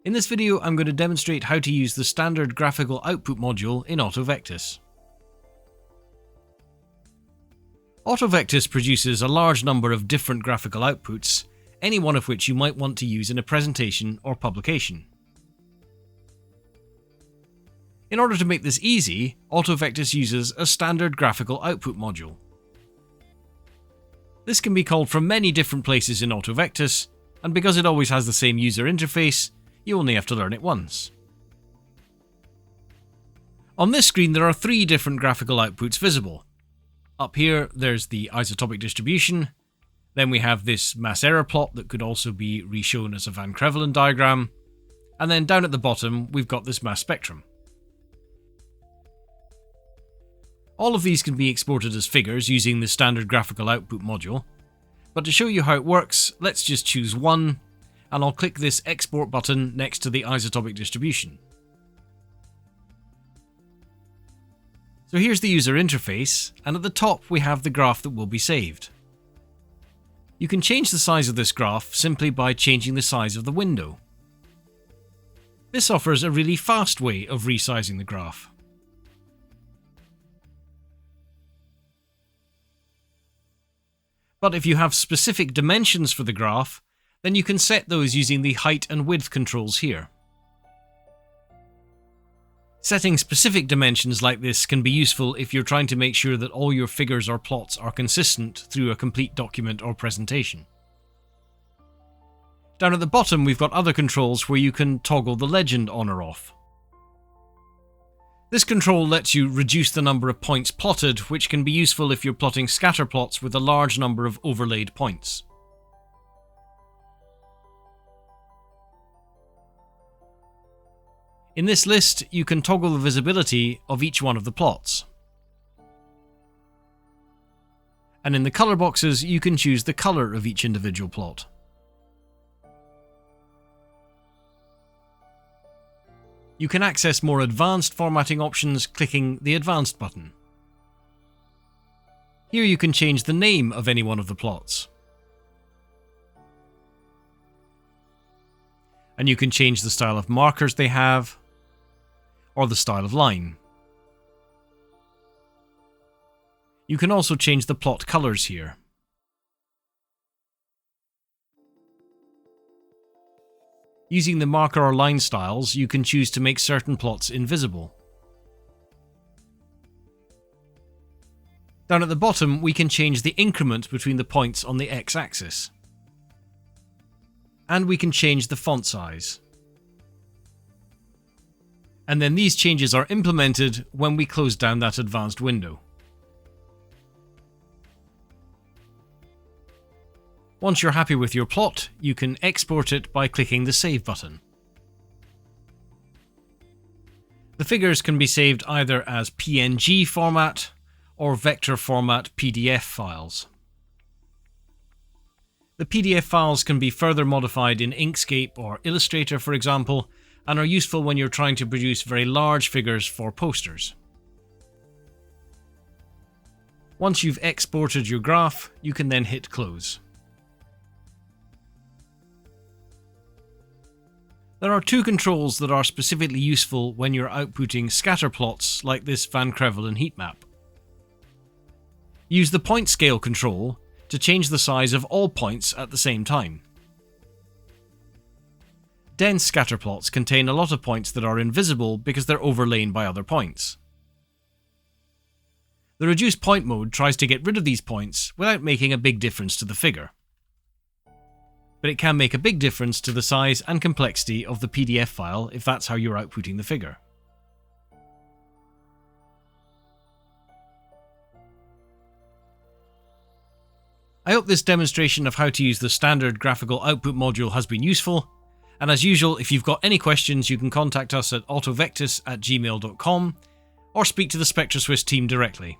In this video, I'm going to demonstrate how to use the standard graphical output module in AutoVectis. AutoVectis produces a large number of different graphical outputs, any one of which you might want to use in a presentation or publication. In order to make this easy, AutoVectis uses a standard graphical output module. This can be called from many different places in AutoVectis, and because it always has the same user interface, you only have to learn it once. On this screen there are three different graphical outputs visible. Up here there's the isotopic distribution, then we have this mass error plot that could also be reshown as a Van Crevelen diagram, and then down at the bottom we've got this mass spectrum. All of these can be exported as figures using the standard graphical output module, but to show you how it works, let's just choose one, and I'll click this export button next to the isotopic distribution. So here's the user interface, and at the top we have the graph that will be saved. You can change the size of this graph simply by changing the size of the window. This offers a really fast way of resizing the graph. But if you have specific dimensions for the graph, then you can set those using the height and width controls here. Setting specific dimensions like this can be useful if you're trying to make sure that all your figures or plots are consistent through a complete document or presentation. Down at the bottom we've got other controls where you can toggle the legend on or off. This control lets you reduce the number of points plotted, which can be useful if you're plotting scatter plots with a large number of overlaid points. In this list, you can toggle the visibility of each one of the plots. And in the color boxes, you can choose the color of each individual plot. You can access more advanced formatting options clicking the Advanced button. Here you can change the name of any one of the plots. And you can change the style of markers they have, or the style of line. You can also change the plot colors here. Using the marker or line styles, you can choose to make certain plots invisible. Down at the bottom, we can change the increment between the points on the x-axis. And we can change the font size. And then these changes are implemented when we close down that advanced window. Once you're happy with your plot, you can export it by clicking the Save button. The figures can be saved either as PNG format or vector format PDF files. The PDF files can be further modified in Inkscape or Illustrator, for example, and are useful when you're trying to produce very large figures for posters. Once you've exported your graph, you can then hit Close. There are two controls that are specifically useful when you're outputting scatter plots like this Van Crevelen heat map. Use the point scale control to change the size of all points at the same time. Dense scatter plots contain a lot of points that are invisible because they're overlain by other points. The reduce point mode tries to get rid of these points without making a big difference to the figure. But it can make a big difference to the size and complexity of the PDF file if that's how you're outputting the figure. I hope this demonstration of how to use the standard graphical output module has been useful, and as usual, if you've got any questions you can contact us at autovectis@gmail.com or speak to the SpectraSwiss team directly.